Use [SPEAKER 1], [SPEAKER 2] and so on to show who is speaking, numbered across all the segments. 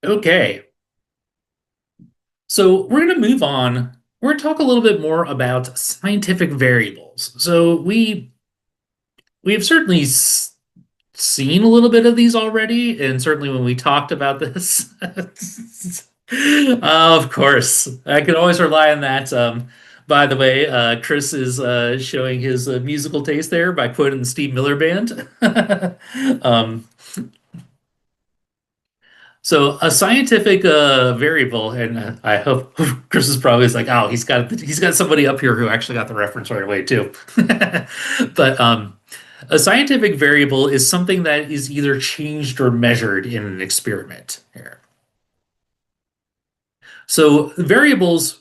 [SPEAKER 1] Okay, so we're going to move on. We're going to talk a little bit more about scientific variables. So we have certainly seen a little bit of these already, and certainly when we talked about this, of course, I can always rely on that. By the way, Chris is showing his musical taste there by quoting the Steve Miller Band. um, So a scientific variable, and I hope Chris is probably is like, oh, he's got somebody up here who actually got the reference right away too. But a scientific variable is something that is either changed or measured in an experiment here. So variables,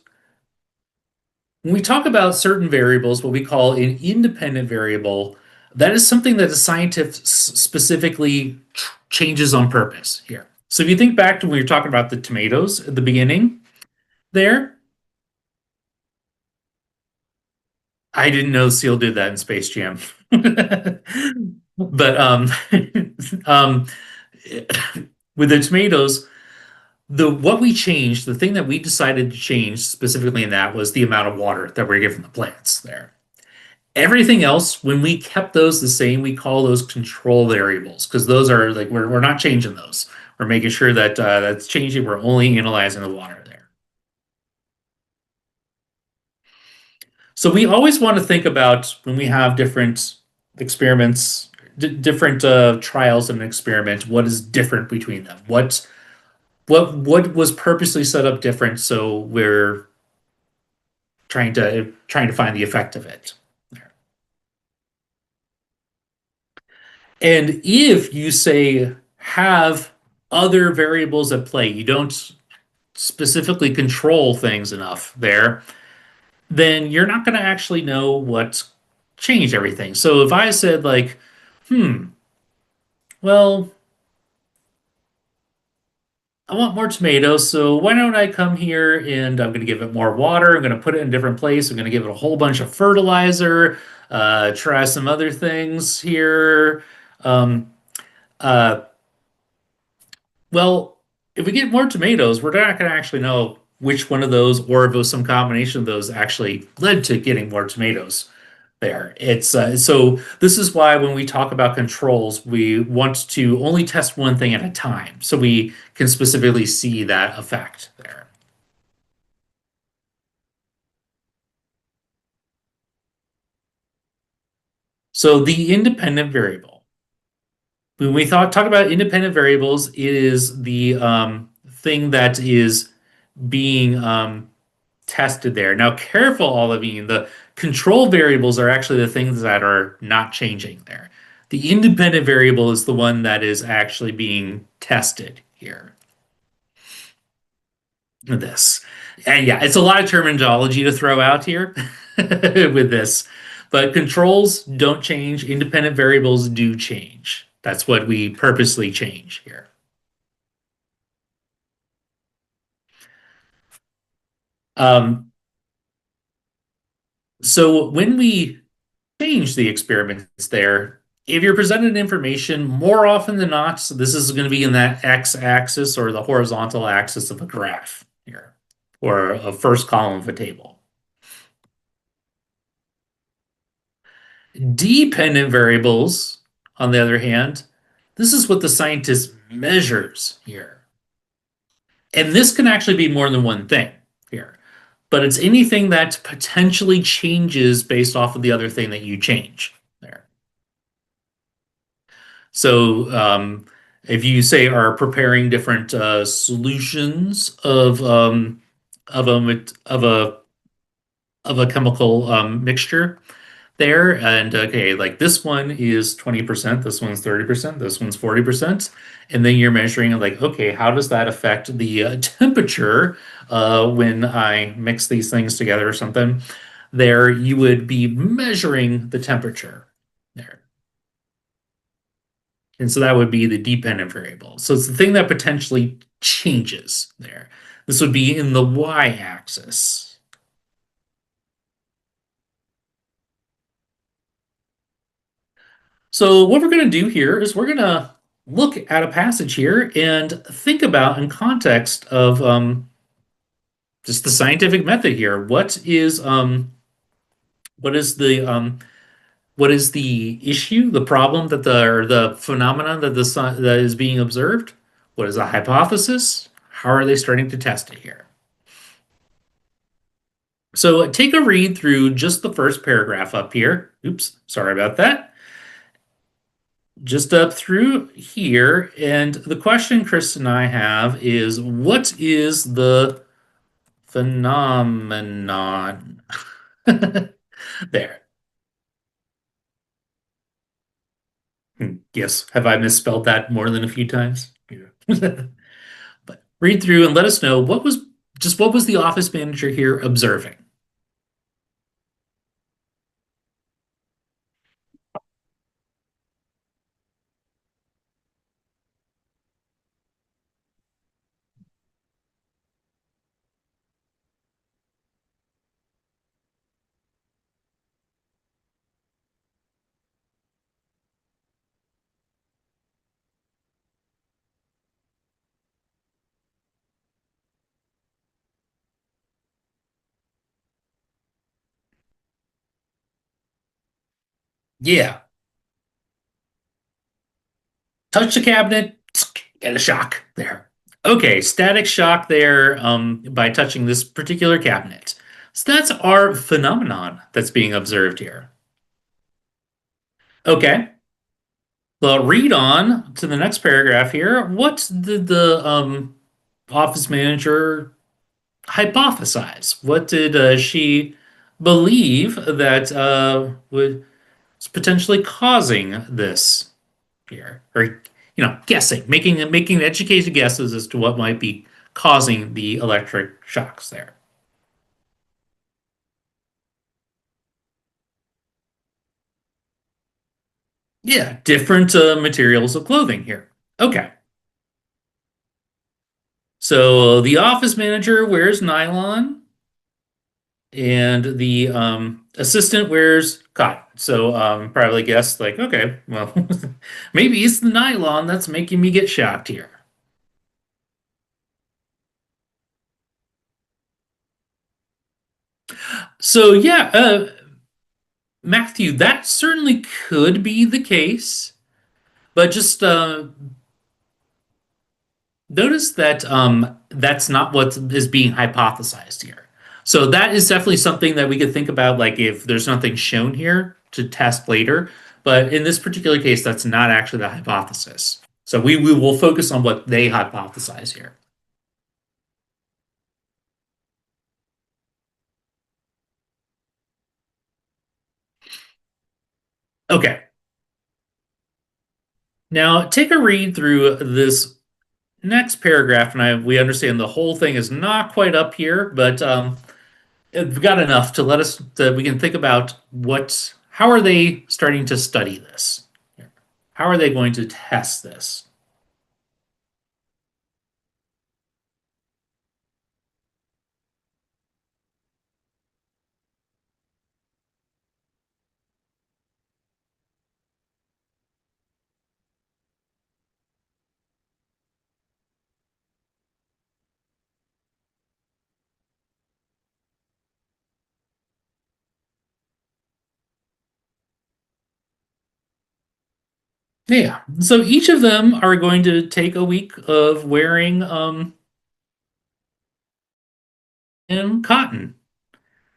[SPEAKER 1] when we talk about certain variables, what we call an independent variable, that is something that a scientist specifically changes on purpose here. So if you think back to when we were talking about the tomatoes at the beginning, there. I didn't know Seal did that in Space Jam. But um, with the tomatoes, the what we changed, the thing that we decided to change specifically in that was the amount of water that we're giving the plants there. Everything else, when we kept those the same, we call those control variables because those are like we're not changing those. We're making sure that that's changing. We're only analyzing the water there. So we always want to think about when we have different experiments, different trials in an experiment, what is different between them? What was purposely set up different so we're trying to find the effect of it. And if you say have other variables at play, you don't specifically control things enough there, then you're not going to actually know what's changed everything. So if I said like, hmm, well, I want more tomatoes, so why don't I come here and I'm going to give it more water. I'm going to put it in a different place. I'm going to give it a whole bunch of fertilizer, try some other things here. Um, uh, well, if we get more tomatoes, we're not going to actually know which one of those, or if it was some combination of those, actually led to getting more tomatoes there. It's so this is why when we talk about controls, we want to only test one thing at a time, so we can specifically see that effect there. So the independent variable. When we talk about independent variables, it is the thing that is being tested there. Now, careful, all of you. The control variables are actually the things that are not changing there. The independent variable is the one that is actually being tested here. This. And yeah, it's a lot of terminology to throw out here with this. But controls don't change, independent variables do change. That's what we purposely change here. Um, so when we change the experiments there, if you're presented information more often than not, so this is going to be in that x-axis or the horizontal axis of a graph here, or a first column of a table. Dependent variables, on the other hand, this is what the scientist measures here. And this can actually be more than one thing here, but it's anything that potentially changes based off of the other thing that you change there. So if you say are preparing different solutions of a chemical mixture there, and okay, like this one is 20%, this one's 30%, this one's 40%, and then you're measuring like, okay, how does that affect the temperature when I mix these things together or something? There, you would be measuring the temperature there. And so that would be the dependent variable. So it's the thing that potentially changes there. This would be in the y-axis. So what we're going to do here is we're going to look at a passage here and think about in context of just the scientific method here. What is the issue, the problem that the or the phenomenon that is being observed? What is a hypothesis? How are they starting to test it here? So take a read through just the first paragraph up here. Oops, sorry about that. Just up through here. And the question Chris and I have is what is the phenomenon? There. Yes. Have I misspelled that more than a few times? Yeah. But read through and let us know what was the office manager here observing? Yeah. Touch the cabinet, get a shock there. Okay, static shock there by touching this particular cabinet. So that's our phenomenon that's being observed here. Okay, well, read on to the next paragraph here. What did the office manager hypothesize? What did she believe that was potentially causing this here? Or, guessing, making educated guesses as to what might be causing the electric shocks there. Yeah, different materials of clothing here. Okay. So the office manager wears nylon, and the assistant wears cotton. So probably guess like, okay, well, maybe it's the nylon that's making me get shocked here. So yeah, Matthew, that certainly could be the case, but just notice that that's not what is being hypothesized here. So that is definitely something that we could think about, like if there's nothing shown here to test later. But in this particular case, that's not actually the hypothesis. So we will focus on what they hypothesize here. Okay. Now take a read through this next paragraph, and we understand the whole thing is not quite up here, but we've got enough to let us that we can think about how are they starting to study this? How are they going to test this? Yeah. So each of them are going to take a week of wearing in cotton.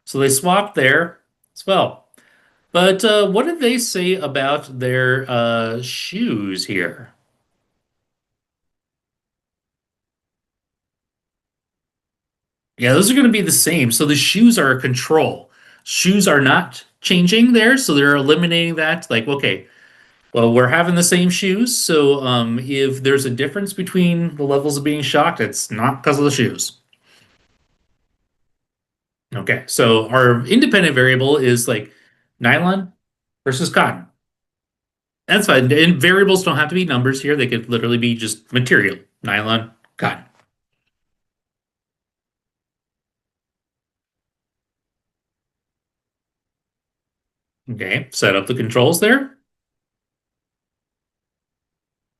[SPEAKER 1] So they swap there as well. But what did they say about their shoes here? Yeah, those are going to be the same. So the shoes are a control. Shoes are not changing there, so they're eliminating that. Like, okay, well, we're having the same shoes, so if there's a difference between the levels of being shocked, it's not because of the shoes. Okay, so our independent variable is like nylon versus cotton. That's fine. And variables don't have to be numbers here. They could literally be just material, nylon, cotton. Okay, set up the controls there.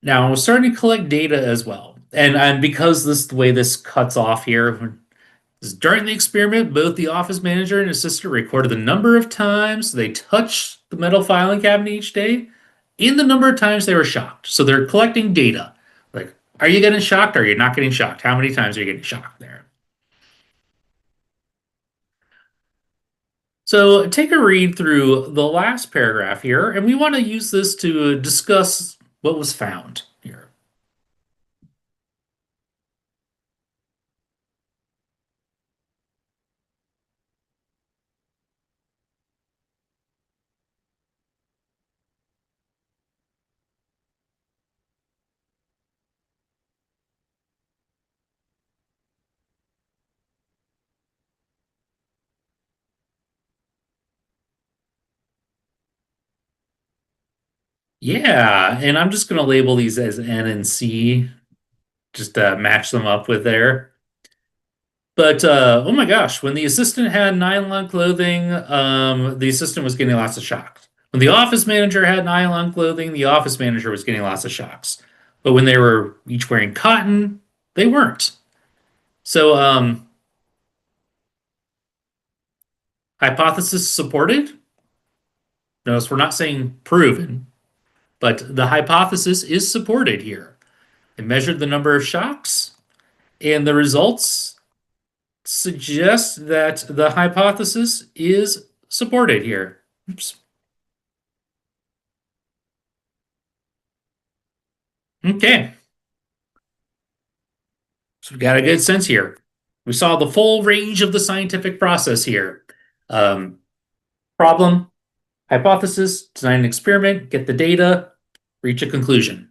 [SPEAKER 1] Now we're starting to collect data as well. And because this the way this cuts off here, during the experiment, both the office manager and assistant recorded the number of times they touched the metal filing cabinet each day and the number of times they were shocked. So they're collecting data. Like, are you getting shocked? Or are you not getting shocked? How many times are you getting shocked there? So take a read through the last paragraph here, and we want to use this to discuss what was found here. Yeah, and I'm just going to label these as N and C, just to match them up with there. But oh my gosh, when the assistant had nylon clothing, the assistant was getting lots of shocks. When the office manager had nylon clothing, the office manager was getting lots of shocks. But when they were each wearing cotton, they weren't. So hypothesis supported. Notice we're not saying proven, but the hypothesis is supported here. It measured the number of shocks, and the results suggest that the hypothesis is supported here. Oops. Okay, so we got a good sense here. We saw the full range of the scientific process here. Um, Problem, hypothesis, design an experiment, get the data, reach a conclusion.